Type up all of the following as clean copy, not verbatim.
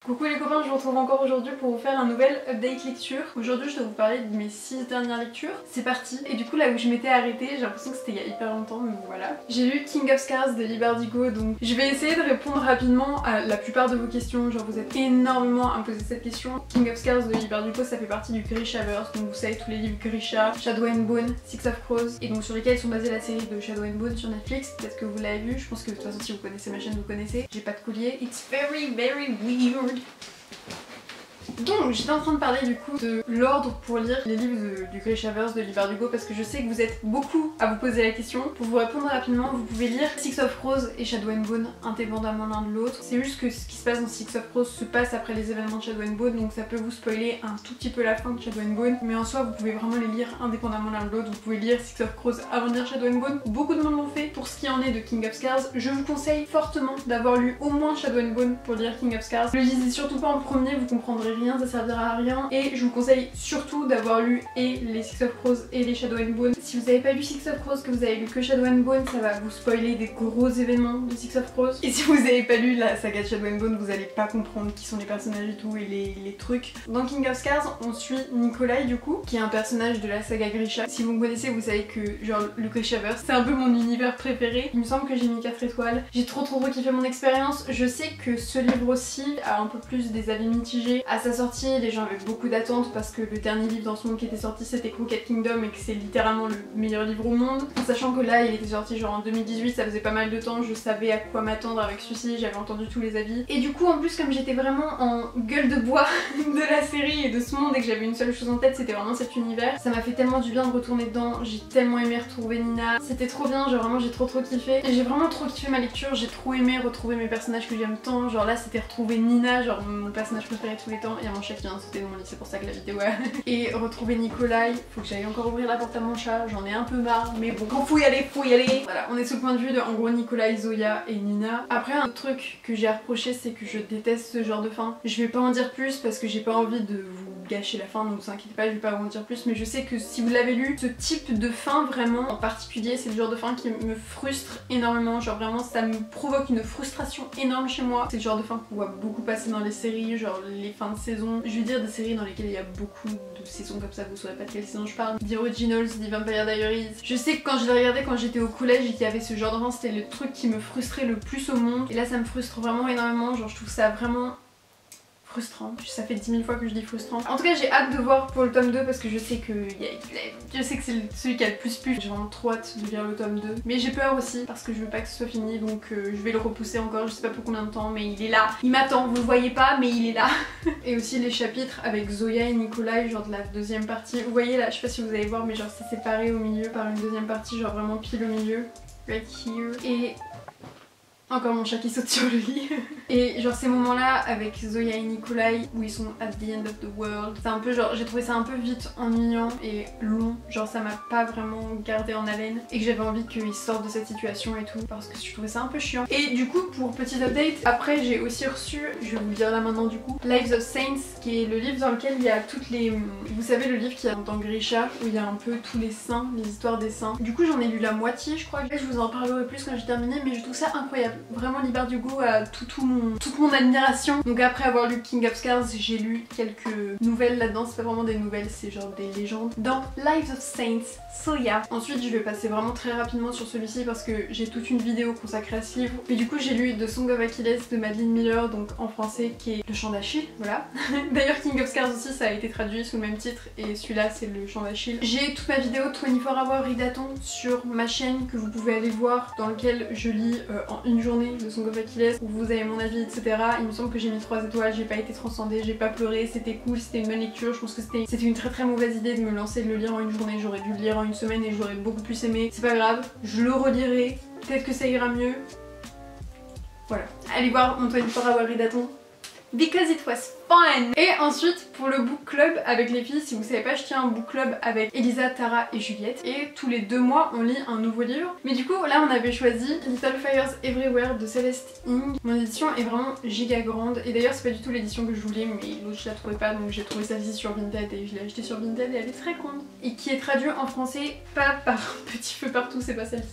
Coucou les copains, je vous retrouve encore aujourd'hui pour vous faire un nouvel update lecture. Aujourd'hui je dois vous parler de mes 6 dernières lectures. C'est parti. Et du coup là où je m'étais arrêtée, j'ai l'impression que c'était il y a hyper longtemps, mais bon, voilà. J'ai lu King of Scars de Leigh Bardugo, donc je vais essayer de répondre rapidement à la plupart de vos questions. Genre vous êtes énormément à me poser cette question. King of Scars de Leigh Bardugo, ça fait partie du Grishaverse, donc vous savez tous les livres Grisha, Shadow and Bone, Six of Crows, et donc sur lesquels sont basées la série de Shadow and Bone sur Netflix. Peut-être que vous l'avez vu, je pense que de toute façon si vous connaissez ma chaîne vous connaissez. J'ai pas de collier, it's very weird. Donc j'étais en train de parler du coup de l'ordre pour lire les livres du Grishaverse de Leigh Bardugo parce que je sais que vous êtes beaucoup à vous poser la question. Pour vous répondre rapidement, vous pouvez lire Six of Crows et Shadow and Bone indépendamment l'un de l'autre. C'est juste que ce qui se passe dans Six of Crows se passe après les événements de Shadow and Bone, donc ça peut vous spoiler un tout petit peu la fin de Shadow and Bone, mais en soi vous pouvez vraiment les lire indépendamment l'un de l'autre. Vous pouvez lire Six of Crows avant de lire Shadow and Bone. Beaucoup de monde l'ont fait. Pour ce qui en est de King of Scars, je vous conseille fortement d'avoir lu au moins Shadow and Bone pour lire King of Scars. Ne le lisez surtout pas en premier, vous comprendrez rien, ça servira à rien. Et je vous conseille surtout d'avoir lu et les Six of Crows et les Shadow and Bone. Si vous n'avez pas lu Six of Crows, que vous avez lu que Shadow and Bone, ça va vous spoiler des gros événements de Six of Crows. Et si vous n'avez pas lu la saga de Shadow and Bone, vous allez pas comprendre qui sont les personnages et tout et les trucs. Dans King of Scars, on suit Nikolai du coup, qui est un personnage de la saga Grisha. Si vous me connaissez, vous savez que genre le Grishaverse, c'est un peu mon univers préféré. Il me semble que j'ai mis 4 étoiles. J'ai trop kiffé mon expérience. Je sais que ce livre aussi a un peu plus des avis mitigés. À sa sortie, les gens avaient beaucoup d'attentes parce que le dernier livre dans ce monde qui était sorti c'était Crooked Kingdom et que c'est littéralement le meilleur livre au monde. En sachant que là il était sorti genre en 2018, ça faisait pas mal de temps, je savais à quoi m'attendre avec celui-ci, j'avais entendu tous les avis. Et du coup en plus comme j'étais vraiment en gueule de bois de la série et de ce monde et que j'avais une seule chose en tête, c'était vraiment cet univers, ça m'a fait tellement du bien de retourner dedans, j'ai tellement aimé retrouver Nina, c'était trop bien, genre vraiment j'ai trop kiffé. Et j'ai vraiment trop kiffé ma lecture, j'ai trop aimé retrouver mes personnages que j'aime tant, genre là c'était retrouver Nina, genre mon personnage préféré de tous les temps, et mon chat qui vient de sauter dans mon lit, c'est pour ça que la vidéo et retrouver Nikolai, faut que j'aille encore ouvrir la porte à mon chat, j'en ai un peu marre, mais bon, quand faut y aller, faut y aller. Voilà, on est sous le point de vue de en gros Nikolai, Zoya et Nina. Après un autre truc que j'ai à reprocher, c'est que je déteste ce genre de fin. Je vais pas en dire plus parce que j'ai pas envie de vous gâcher la fin, donc ne vous inquiétez pas, je vais pas vous en dire plus, mais je sais que si vous l'avez lu, ce type de fin vraiment en particulier, c'est le genre de fin qui me frustre énormément, genre vraiment ça me provoque une frustration énorme chez moi. C'est le genre de fin qu'on voit beaucoup passer dans les séries, genre les fins de saison, je veux dire des séries dans lesquelles il y a beaucoup de saisons comme ça, vous saurez pas de quelle saison je parle. The Originals, The Vampire Diaries. Je sais que quand je l'ai regardé quand j'étais au collège et qu'il y avait ce genre de fin, c'était le truc qui me frustrait le plus au monde. Et là ça me frustre vraiment énormément, genre je trouve ça vraiment frustrant. Ça fait 10 000 fois que je dis frustrant. En tout cas j'ai hâte de voir pour le tome 2 parce que je sais que c'est celui qui a le plus plu. J'ai vraiment trop hâte de lire le tome 2. Mais j'ai peur aussi parce que je veux pas que ce soit fini, donc je vais le repousser encore, je sais pas pour combien de temps, mais il est là. Il m'attend, vous le voyez pas mais il est là. Et aussi les chapitres avec Zoya et Nikolai, genre de la deuxième partie. Vous voyez là, je sais pas si vous allez voir mais genre c'est séparé au milieu par une deuxième partie, genre vraiment pile au milieu. Right here. Et encore mon chat qui saute sur le lit. Et genre ces moments là avec Zoya et Nikolai où ils sont at the end of the world, c'est un peu genre, j'ai trouvé ça un peu vite ennuyant et long, genre ça m'a pas vraiment gardé en haleine et que j'avais envie qu'ils sortent de cette situation et tout parce que je trouvais ça un peu chiant. Et du coup pour petit update, après j'ai aussi reçu, je vais vous le dire là maintenant du coup, Lives of Saints qui est le livre dans lequel il y a toutes les... Vous savez le livre qui est dans Grisha où il y a un peu tous les saints, les histoires des saints. Du coup j'en ai lu la moitié je crois, je vous en parlerai plus quand j'ai terminé mais je trouve ça incroyable. Vraiment Leigh Bardugo a toute mon admiration. Donc après avoir lu King of Scars, j'ai lu quelques nouvelles là-dedans. C'est pas vraiment des nouvelles, c'est genre des légendes. Dans Lives of Saints, so yeah. Ensuite je vais passer vraiment très rapidement sur celui-ci parce que j'ai toute une vidéo consacrée à ce livre. Mais du coup j'ai lu The Song of Achilles de Madeline Miller, donc en français qui est le chant d'Achille, voilà. D'ailleurs King of Scars aussi ça a été traduit sous le même titre et celui-là c'est le chant d'Achille. J'ai toute ma vidéo 24 Hour Readathon sur ma chaîne que vous pouvez aller voir dans lequel je lis en une journée The Song of Achilles où vous avez mon avis etc. Il me semble que j'ai mis 3 étoiles, j'ai pas été transcendée, j'ai pas pleuré, c'était cool, c'était une bonne lecture, je pense que c'était une très mauvaise idée de me lancer de le lire en une journée, j'aurais dû le lire en une semaine et j'aurais beaucoup plus aimé. C'est pas grave, je le relirai, peut-être que ça ira mieux. Voilà. Allez voir mon 24 Hour Readathon because it was fun. Et ensuite pour le book club avec les filles, si vous savez pas, je tiens un book club avec Elisa, Tara et Juliette et tous les 2 mois on lit un nouveau livre. Mais du coup là on avait choisi Little Fires Everywhere de Celeste Ng. Mon édition est vraiment giga grande et d'ailleurs c'est pas du tout l'édition que je voulais, mais l'autre je la trouvais pas, donc j'ai trouvé celle-ci sur Vinted et je l'ai achetée sur Vinted et elle est très grande. Et qui est traduite en français pas par Petit Feu Partout, c'est pas celle-ci,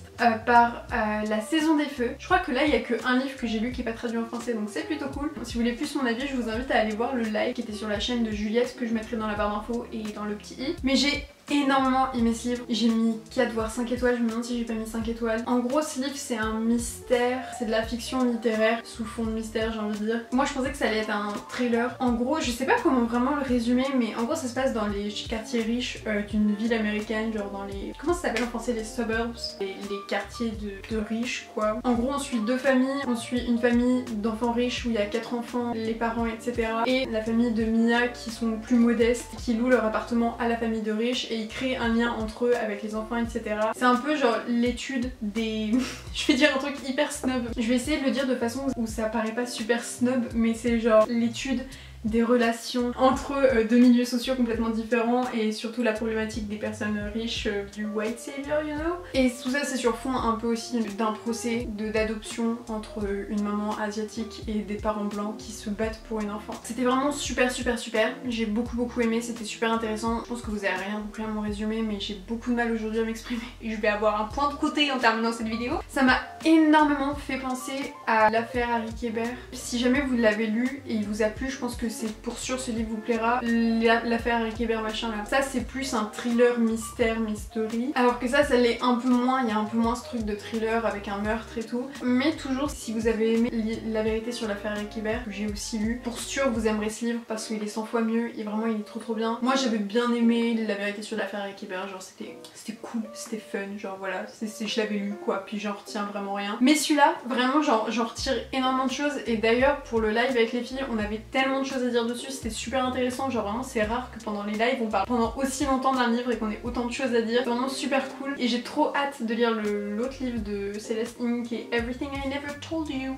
par La Saison des Feux. Je crois que là il y a que un livre que j'ai lu qui est pas traduit en français, donc c'est plutôt cool. Si vous voulez plus mon avis, je vous invite à aller voir le live qui était sur la chaîne de Juliette que je mettrai dans la barre d'infos et dans le petit i. Mais j'ai énormément aimé ce livre, j'ai mis 4 voire 5 étoiles, je me demande si j'ai pas mis 5 étoiles. En gros ce livre c'est un mystère, c'est de la fiction littéraire sous fond de mystère j'ai envie de dire. Moi je pensais que ça allait être un thriller. En gros je sais pas comment vraiment le résumer, mais en gros ça se passe dans les quartiers riches d'une ville américaine, genre dans les... Comment ça s'appelle en français, les suburbs, les quartiers de riches quoi. En gros on suit 2 familles, on suit une famille d'enfants riches où il y a 4 enfants, les parents etc. Et la famille de Mia qui sont plus modestes, qui louent leur appartement à la famille de riches et ils créent un lien entre eux avec les enfants etc. C'est un peu genre l'étude des... je vais dire un truc hyper snob. Je vais essayer de le dire de façon où ça paraît pas super snob, mais c'est genre l'étude des relations entre deux milieux sociaux complètement différents et surtout la problématique des personnes riches du white savior, you know. Et tout ça c'est sur fond un peu aussi d'un procès d'adoption entre une maman asiatique et des parents blancs qui se battent pour une enfant. C'était vraiment super super super, j'ai beaucoup aimé, c'était super intéressant. Je pense que vous avez rien compris à mon résumé, mais j'ai beaucoup de mal aujourd'hui à m'exprimer et je vais avoir un point de côté en terminant cette vidéo. Ça m'a énormément fait penser à l'affaire Harry Kéber. Si jamais vous l'avez lu et il vous a plu, je pense que c'est pour sûr ce livre vous plaira. L'affaire Harry Kéber machin là, ça c'est plus un thriller mystère mystery, alors que ça l'est un peu moins, il y a un peu moins ce truc de thriller avec un meurtre et tout. Mais toujours si vous avez aimé La Vérité sur l'affaire Harry Kéber, que j'ai aussi lu, pour sûr vous aimerez ce livre parce qu'il est 100 fois mieux et vraiment il est trop bien. Moi j'avais bien aimé La Vérité sur l'affaire Harry Kéber, genre c'était cool, c'était fun, genre voilà, je l'avais lu quoi, puis j'en retiens vraiment rien. Mais celui-là, vraiment j'en retire énormément de choses et d'ailleurs pour le live avec les filles on avait tellement de choses à dire dessus, c'était super intéressant, genre vraiment c'est rare que pendant les lives on parle pendant aussi longtemps d'un livre et qu'on ait autant de choses à dire, c'est vraiment super cool et j'ai trop hâte de lire l'autre livre de Celeste Ng qui est Everything I Never Told You.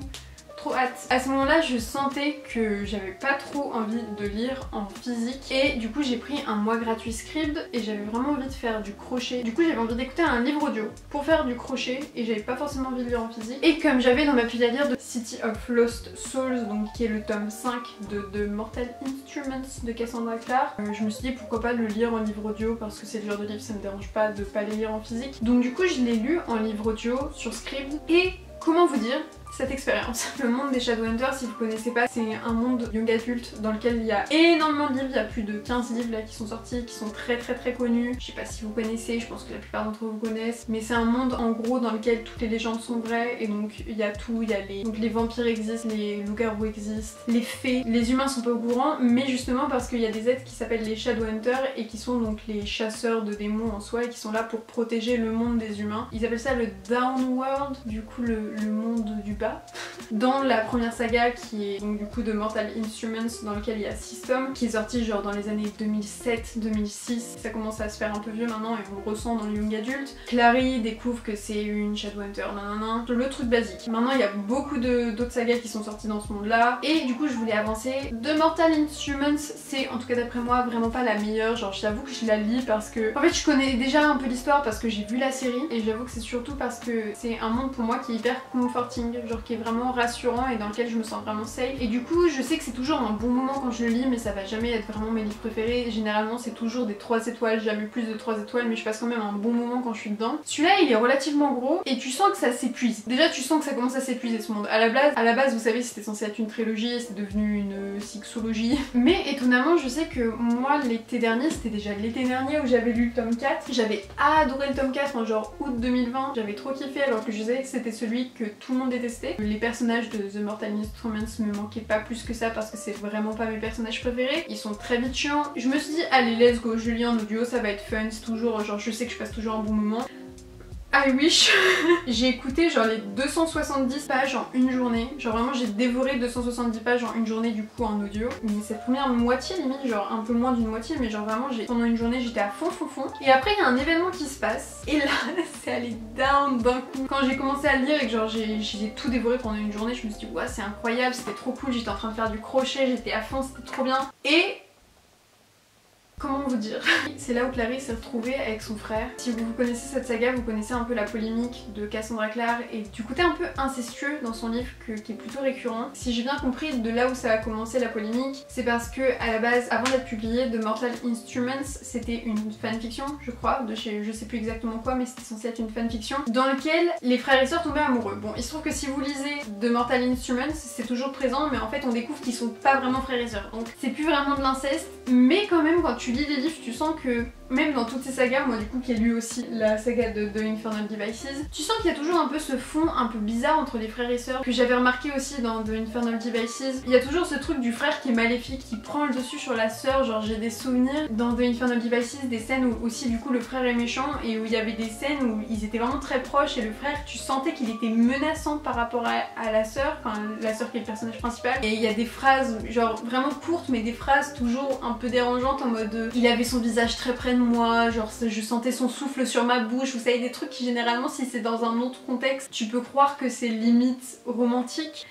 Trop hâte. À ce moment-là, je sentais que j'avais pas trop envie de lire en physique et du coup j'ai pris un mois gratuit Scribd et j'avais vraiment envie de faire du crochet. Du coup j'avais envie d'écouter un livre audio pour faire du crochet et j'avais pas forcément envie de lire en physique. Et comme j'avais dans ma pile à lire de City of Lost Souls, donc qui est le tome 5 de Mortal Instruments de Cassandra Clare, je me suis dit pourquoi pas le lire en livre audio parce que c'est le genre de livre, ça me dérange pas de pas les lire en physique. Donc du coup je l'ai lu en livre audio sur Scribd et comment vous dire cette expérience. Le monde des Shadowhunters, si vous connaissez pas, c'est un monde young adulte dans lequel il y a énormément de livres, il y a plus de 15 livres là qui sont sortis, qui sont très connus. Je sais pas si vous connaissez, je pense que la plupart d'entre vous connaissent, mais c'est un monde en gros dans lequel toutes les légendes sont vraies et donc il y a tout, il y a les vampires existent, les loups-garous existent, les fées, les humains sont pas au courant, mais justement parce qu'il y a des êtres qui s'appellent les Shadowhunters et qui sont donc les chasseurs de démons en soi et qui sont là pour protéger le monde des humains. Ils appellent ça le Downworld, du coup le monde du bas. Dans la première saga qui est donc du coup de Mortal Instruments dans lequel il y a 6 tomes, qui est sorti genre dans les années 2007-2006, ça commence à se faire un peu vieux maintenant et on le ressent dans le young adulte. Clary découvre que c'est une Shadowhunter, nanana, le truc basique. Maintenant il y a beaucoup d'autres sagas qui sont sorties dans ce monde là et du coup je voulais avancer. De Mortal Instruments, c'est en tout cas d'après moi vraiment pas la meilleure, genre j'avoue que je la lis parce que en fait je connais déjà un peu l'histoire parce que j'ai vu la série et j'avoue que c'est surtout parce que c'est un monde pour moi qui est hyper comforting, genre qui est vraiment rassurant et dans lequel je me sens vraiment safe. Et du coup je sais que c'est toujours un bon moment quand je le lis, mais ça va jamais être vraiment mes livres préférés. Généralement c'est toujours des 3 étoiles, jamais plus de 3 étoiles, mais je passe quand même un bon moment quand je suis dedans. Celui-là il est relativement gros et tu sens que ça s'épuise. Déjà tu sens que ça commence à s'épuiser ce monde. À la base vous savez c'était censé être une trilogie, c'est devenu une sixologie. Mais étonnamment je sais que moi l'été dernier, c'était déjà l'été dernier où j'avais lu le tome 4. J'avais adoré le tome 4 en genre août 2020, j'avais trop kiffé alors que je sais que c'était celui que tout le monde détestait. Les personnages de The Mortal Instruments me manquaient pas plus que ça parce que c'est vraiment pas mes personnages préférés. Ils sont très vite chiants. Je me suis dit allez let's go, je lis en audio, ça va être fun, c'est toujours genre je sais que je passe toujours un bon moment. I wish. J'ai écouté genre les 270 pages en une journée. Genre vraiment j'ai dévoré 270 pages en une journée du coup en audio. Mais cette première moitié limite, genre un peu moins d'une moitié, mais genre vraiment pendant une journée j'étais à fond. Et après il y a un événement qui se passe. Et là c'est allé down d'un coup. Quand j'ai commencé à le lire et que genre j'ai tout dévoré pendant une journée, je me suis dit ouais c'est incroyable, c'était trop cool, j'étais en train de faire du crochet, j'étais à fond, c'était trop bien. Et comment vous dire? C'est là où Clary s'est retrouvée avec son frère. Si vous connaissez cette saga, vous connaissez un peu la polémique de Cassandra Clare et du côté un peu incestueux dans son livre qui est plutôt récurrent. Si j'ai bien compris, de là où ça a commencé la polémique, c'est parce que à la base, avant d'être publié, The Mortal Instruments, c'était une fanfiction, je crois, de chez je sais plus exactement quoi, mais c'était censé être une fanfiction, dans lequel les frères et sœurs tombaient amoureux. Bon, il se trouve que si vous lisez The Mortal Instruments, c'est toujours présent, mais en fait on découvre qu'ils sont pas vraiment frères et sœurs. Donc c'est plus vraiment de l'inceste, mais quand même quand tu lis les livres, tu sens que même dans toutes ces sagas, moi du coup qui ai lu aussi la saga de The Infernal Devices, tu sens qu'il y a toujours un peu ce fond un peu bizarre entre les frères et sœurs que j'avais remarqué aussi dans The Infernal Devices. Il y a toujours ce truc du frère qui est maléfique, qui prend le dessus sur la sœur. Genre j'ai des souvenirs dans The Infernal Devices, des scènes où aussi du coup le frère est méchant et où il y avait des scènes où ils étaient vraiment très proches et le frère, tu sentais qu'il était menaçant par rapport à la sœur, enfin la sœur qui est le personnage principal. Et il y a des phrases genre vraiment courtes mais des phrases toujours un peu dérangeantes en mode il avait son visage très près de moi, genre je sentais son souffle sur ma bouche, vous savez des trucs qui généralement si c'est dans un autre contexte tu peux croire que c'est limite romantique.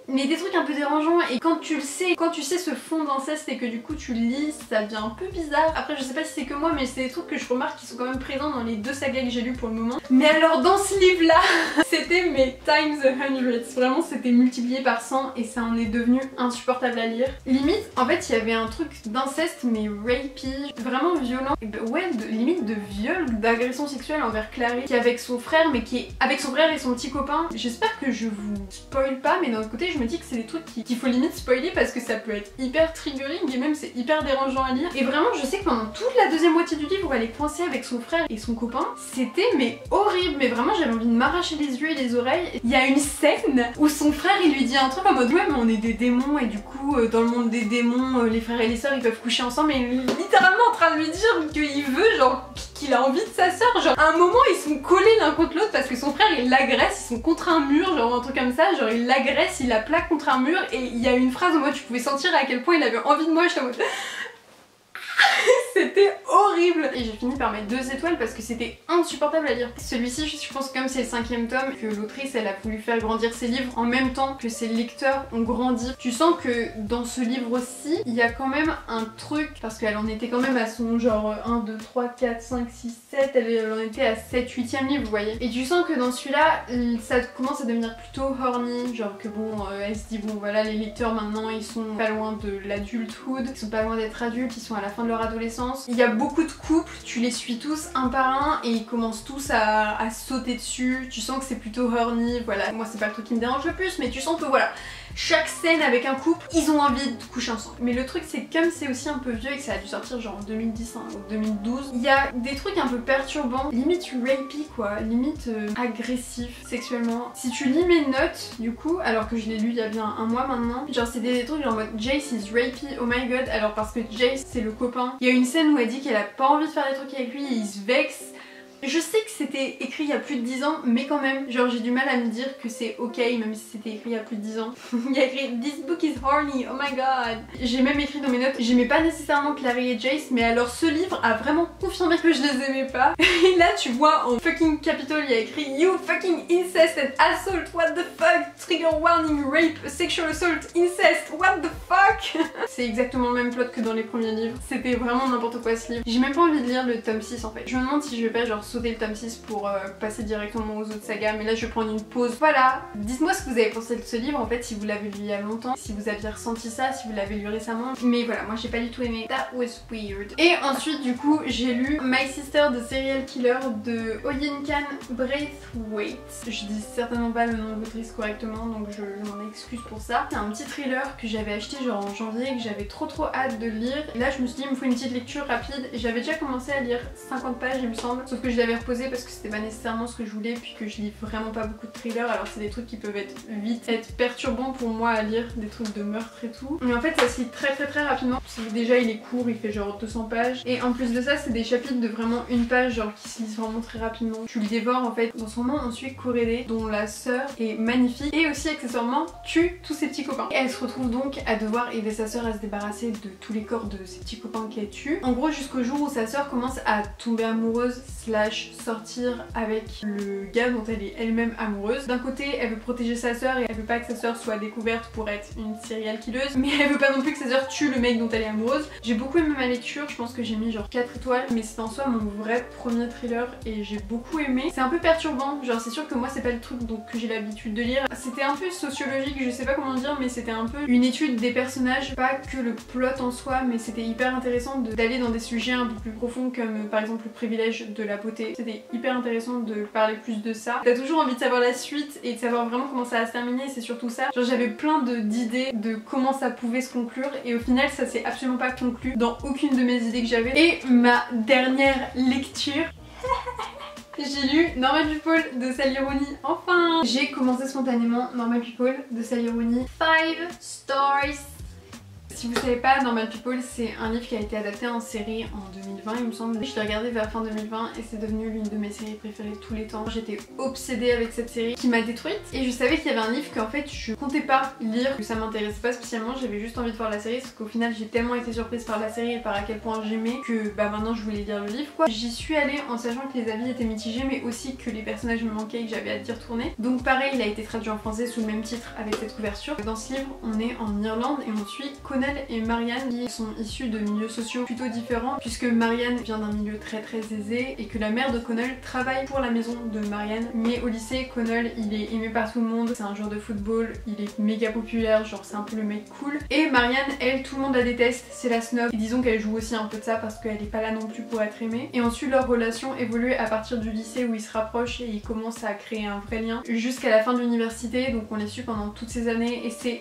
Mais des trucs un peu dérangeants et quand tu le sais, quand tu sais ce fond d'inceste et que du coup tu le lis, ça devient un peu bizarre. Après je sais pas si c'est que moi mais c'est des trucs que je remarque qui sont quand même présents dans les deux sagas que j'ai lues pour le moment. Mais alors dans ce livre là, c'était mais times a hundreds. Vraiment c'était multiplié par 100 et ça en est devenu insupportable à lire. Limite en fait il y avait un truc d'inceste mais rapey, vraiment violent. Ouais limite de viol, d'agression sexuelle envers Clary qui est avec son frère mais qui est avec son frère et son petit copain. J'espère que je vous spoil pas mais d'un autre côté je me dis que c'est des trucs qu'il faut limite spoiler parce que ça peut être hyper triggering et même c'est hyper dérangeant à lire. Et vraiment je sais que pendant toute la deuxième moitié du livre où elle est coincée avec son frère et son copain, c'était mais horrible, mais vraiment j'avais envie de m'arracher les yeux et les oreilles. Il y a une scène où son frère il lui dit un truc en mode ouais mais on est des démons et du coup dans le monde des démons les frères et les sœurs ils peuvent coucher ensemble et littéralement en train de lui dire qu'il veut genre qu'il a envie de sa sœur. Genre à un moment ils sont collés l'un contre l'autre parce que son frère il l'agresse, ils sont contre un mur genre un truc comme ça, genre il l'agresse, il la plaque contre un mur et il y a une phrase où moi tu pouvais sentir à quel point il avait envie de moi, j'étais en mode c'était horrible. Et j'ai fini par mettre 2 étoiles parce que c'était insupportable à lire. Celui-ci je pense que comme c'est le 5e tome, que l'autrice elle a voulu faire grandir ses livres en même temps que ses lecteurs ont grandi. Tu sens que dans ce livre aussi, il y a quand même un truc, parce qu'elle en était quand même à son genre 1, 2, 3, 4, 5, 6, 7, elle en était à 7, 8e livre vous voyez. Et tu sens que dans celui-là, ça commence à devenir plutôt horny, genre que bon, elle se dit bon voilà les lecteurs maintenant ils sont pas loin de l'adulthood, ils sont pas loin d'être adultes, ils sont à la fin de leur adolescence. Il y a beaucoup de couples, tu les suis tous un par un et ils commencent tous à sauter dessus, tu sens que c'est plutôt horny, voilà. Moi c'est pas le truc qui me dérange le plus mais tu sens que voilà, chaque scène avec un couple, ils ont envie de coucher ensemble. Mais le truc c'est que comme c'est aussi un peu vieux et que ça a dû sortir genre en 2010 hein, ou 2012, il y a des trucs un peu perturbants, limite rapey quoi, limite agressif sexuellement. Si tu lis mes notes du coup, alors que je l'ai lu il y a bien un mois maintenant, genre c'est des trucs genre en mode Jace is rapey, oh my god, alors parce que Jace c'est le copain. Il y a une scène où elle dit qu'elle a pas envie de faire des trucs avec lui et il se vexe. Je sais que c'était écrit il y a plus de 10 ans, mais quand même, genre j'ai du mal à me dire que c'est ok, même si c'était écrit il y a plus de 10 ans. Il y a écrit This book is horny, oh my god. J'ai même écrit dans mes notes, j'aimais pas nécessairement Clary et Jace, mais alors ce livre a vraiment confirmé que je les aimais pas. Et là tu vois en fucking capital il y a écrit You fucking incest and assault, what the fuck, trigger warning, rape, sexual assault, incest, what the fuck. C'est exactement le même plot que dans les premiers livres, c'était vraiment n'importe quoi ce livre. J'ai même pas envie de lire le tome 6 en fait. Je me demande si je vais pas genre sauter le tome 6 pour passer directement aux autres sagas, mais là je vais prendre une pause. Voilà, dites-moi ce que vous avez pensé de ce livre en fait, si vous l'avez lu il y a longtemps, si vous aviez ressenti ça, si vous l'avez lu récemment. Mais voilà, moi j'ai pas du tout aimé. That was weird. Et ensuite du coup j'ai lu My Sister the Serial Killer de Oyinkan Braithwaite. Je dis certainement pas le nom de l'autrice correctement donc je m'en excuse pour ça. C'est un petit thriller que j'avais acheté genre en janvier et que j'avais trop hâte de le lire. Et là je me suis dit il me faut une petite lecture rapide. J'avais déjà commencé à lire 50 pages il me semble, sauf que je l'avais reposé parce que c'était pas nécessairement ce que je voulais, puis que je lis vraiment pas beaucoup de thrillers. Alors c'est des trucs qui peuvent être vite perturbants pour moi à lire, des trucs de meurtre et tout. Mais en fait ça se lit très rapidement. Déjà il est court, il fait genre 200 pages. Et en plus de ça c'est des chapitres de vraiment une page, genre qui se lisent vraiment très rapidement. Tu le dévores en fait. Dans ce moment on suit Korede dont la sœur est magnifique et aussi accessoirement tue tous ses petits copains. Et elle se retrouve donc à devoir aider sa sœur à se débarrasser de tous les corps de ses petits copains qu'elle tue. En gros jusqu'au jour où sa sœur commence à tomber amoureuse slash sortir avec le gars dont elle est elle-même amoureuse. D'un côté elle veut protéger sa sœur et elle veut pas que sa sœur soit découverte pour être une serial killeuse, mais elle veut pas non plus que sa sœur tue le mec dont elle est amoureuse. J'ai beaucoup aimé ma lecture, je pense que j'ai mis genre 4 étoiles, mais c'est en soi mon vrai premier thriller et j'ai beaucoup aimé. C'est un peu perturbant, genre c'est sûr que moi c'est pas le truc donc que j'ai l'habitude de lire. C'était un peu sociologique, je sais pas comment dire, mais c'était un peu une étude des personnages, pas que le plot en soi, mais c'était hyper intéressant d'aller dans des sujets un peu plus profonds comme par exemple le privilège de la beauté. C'était hyper intéressant de parler plus de ça. T'as toujours envie de savoir la suite et de savoir vraiment comment ça va se terminer, c'est surtout ça. Genre j'avais plein d'idées de comment ça pouvait se conclure et au final ça s'est absolument pas conclu dans aucune de mes idées que j'avais. Et ma dernière lecture j'ai lu Normal People de Sally Rooney, enfin. J'ai commencé spontanément Normal People de Sally Rooney. 5 stars. Si vous savez pas, Normal People c'est un livre qui a été adapté en série en 2020 il me semble. Je l'ai regardé vers fin 2020 et c'est devenu l'une de mes séries préférées de tous les temps. J'étais obsédée avec cette série qui m'a détruite et je savais qu'il y avait un livre qu'en fait je comptais pas lire, que ça m'intéressait pas spécialement, j'avais juste envie de voir la série parce qu'au final j'ai tellement été surprise par la série et par à quel point j'aimais que bah maintenant je voulais lire le livre quoi. J'y suis allée en sachant que les avis étaient mitigés mais aussi que les personnages me manquaient et que j'avais hâte d'y retourner. Donc pareil il a été traduit en français sous le même titre avec cette couverture. Dans ce livre on est en Irlande et on suit Connell et Marianne qui sont issus de milieux sociaux plutôt différents puisque Marianne vient d'un milieu très aisé et que la mère de Connell travaille pour la maison de Marianne. Mais au lycée Connell il est aimé par tout le monde, c'est un joueur de football, il est méga populaire, genre c'est un peu le mec cool. Et Marianne elle tout le monde la déteste, c'est la snob et disons qu'elle joue aussi un peu de ça parce qu'elle est pas là non plus pour être aimée. Et ensuite leur relation évolue à partir du lycée où ils se rapprochent et ils commencent à créer un vrai lien jusqu'à la fin de l'université, donc on les suit pendant toutes ces années et c'est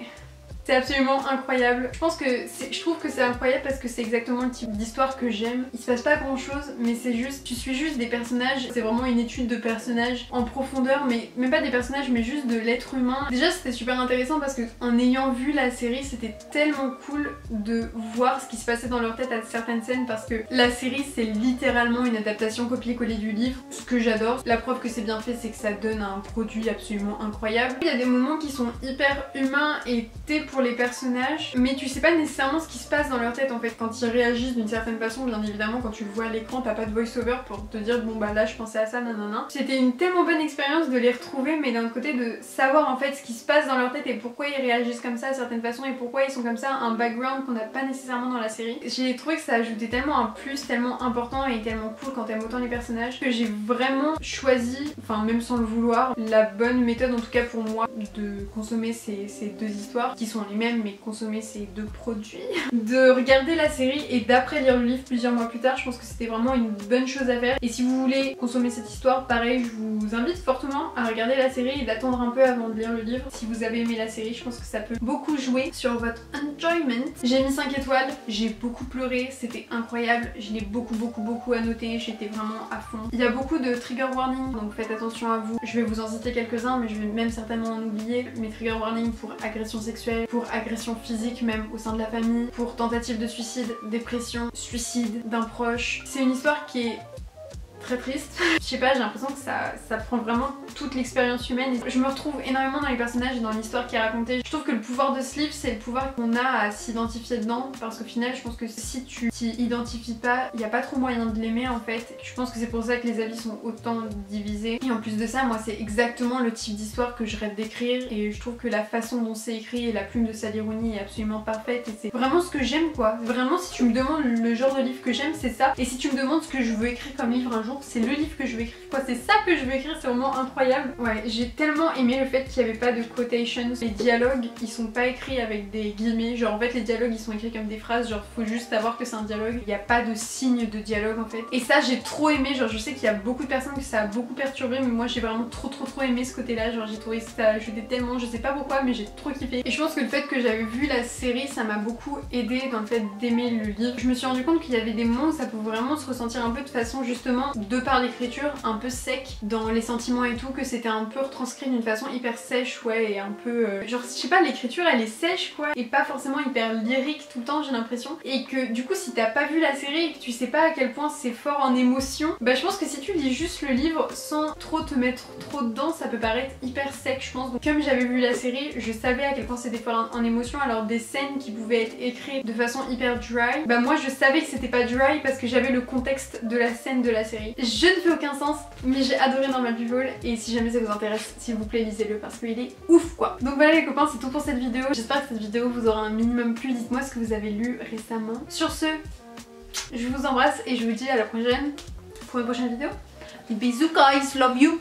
absolument incroyable. Je pense que je trouve que c'est incroyable parce que c'est exactement le type d'histoire que j'aime. Il se passe pas grand chose mais c'est juste, tu suis juste des personnages, c'est vraiment une étude de personnages en profondeur, mais même pas des personnages mais juste de l'être humain. Déjà c'était super intéressant parce que en ayant vu la série c'était tellement cool de voir ce qui se passait dans leur tête à certaines scènes parce que la série c'est littéralement une adaptation copier-coller du livre, ce que j'adore. La preuve que c'est bien fait c'est que ça donne un produit absolument incroyable. Il y a des moments qui sont hyper humains et pour les personnages, mais tu sais pas nécessairement ce qui se passe dans leur tête en fait quand ils réagissent d'une certaine façon. Bien évidemment quand tu le vois à l'écran t'as pas de voice-over pour te dire bon bah là je pensais à ça nanana. C'était une tellement bonne expérience de les retrouver mais d'un côté de savoir en fait ce qui se passe dans leur tête et pourquoi ils réagissent comme ça à certaines façons et pourquoi ils sont comme ça, un background qu'on n'a pas nécessairement dans la série. J'ai trouvé que ça ajoutait tellement un plus tellement important et tellement cool quand t'aimes autant les personnages que j'ai vraiment choisi, enfin même sans le vouloir, la bonne méthode en tout cas pour moi de consommer ces deux histoires qui sont les mêmes mais consommer ces deux produits, de regarder la série et d'après lire le livre plusieurs mois plus tard. Je pense que c'était vraiment une bonne chose à faire et si vous voulez consommer cette histoire, pareil je vous invite fortement à regarder la série et d'attendre un peu avant de lire le livre. Si vous avez aimé la série je pense que ça peut beaucoup jouer sur votre enjoyment. J'ai mis 5 étoiles, j'ai beaucoup pleuré, c'était incroyable, je l'ai beaucoup annoté, j'étais vraiment à fond. Il y a beaucoup de trigger warning donc faites attention à vous, je vais vous en citer quelques-uns mais je vais même certainement en oublier. Mes trigger warning pour agression sexuelle, pour agression physique même au sein de la famille, pour tentative de suicide, dépression, suicide d'un proche. C'est une histoire qui est très triste. Je sais pas, j'ai l'impression que ça prend vraiment toute l'expérience humaine. Je me retrouve énormément dans les personnages et dans l'histoire qui est racontée. Je trouve que le pouvoir de ce livre, c'est le pouvoir qu'on a à s'identifier dedans parce qu'au final, je pense que si tu t'y identifies pas, il n'y a pas trop moyen de l'aimer en fait. Je pense que c'est pour ça que les avis sont autant divisés. Et en plus de ça, moi, c'est exactement le type d'histoire que je rêve d'écrire et je trouve que la façon dont c'est écrit et la plume de Sally Rooney est absolument parfaite et c'est vraiment ce que j'aime quoi. Vraiment, si tu me demandes le genre de livre que j'aime, c'est ça. Et si tu me demandes ce que je veux écrire comme livre un jour, jour, c'est le livre que je vais écrire quoi, c'est ça que je vais écrire, c'est vraiment incroyable. Ouais, j'ai tellement aimé le fait qu'il n'y avait pas de quotations, les dialogues ils sont pas écrits avec des guillemets, genre en fait les dialogues ils sont écrits comme des phrases, genre faut juste savoir que c'est un dialogue, il n'y a pas de signe de dialogue en fait. Et ça j'ai trop aimé, genre je sais qu'il y a beaucoup de personnes que ça a beaucoup perturbé, mais moi j'ai vraiment trop aimé ce côté là, genre j'ai trouvé ça ajouté tellement, je sais pas pourquoi mais j'ai trop kiffé. Et je pense que le fait que j'avais vu la série ça m'a beaucoup aidé dans le fait d'aimer le livre. Je me suis rendu compte qu'il y avait des moments où ça pouvait vraiment se ressentir un peu de façon justement de par l'écriture un peu sec dans les sentiments et tout, que c'était un peu retranscrit d'une façon hyper sèche, ouais, et un peu genre je sais pas, l'écriture elle est sèche quoi, et pas forcément hyper lyrique tout le temps j'ai l'impression, et que du coup si t'as pas vu la série et que tu sais pas à quel point c'est fort en émotion, bah je pense que si tu lis juste le livre sans trop te mettre trop dedans ça peut paraître hyper sec je pense. Donc comme j'avais vu la série je savais à quel point c'était fort en émotion, alors des scènes qui pouvaient être écrites de façon hyper dry, bah moi je savais que c'était pas dry parce que j'avais le contexte de la scène de la série. Je ne fais aucun sens mais j'ai adoré Normal People, et si jamais ça vous intéresse s'il vous plaît lisez-le parce qu'il est ouf quoi. Donc voilà les copains, c'est tout pour cette vidéo, j'espère que cette vidéo vous aura un minimum plu, dites-moi ce que vous avez lu récemment. Sur ce, je vous embrasse et je vous dis à la prochaine pour une prochaine vidéo. Bisous guys, love you.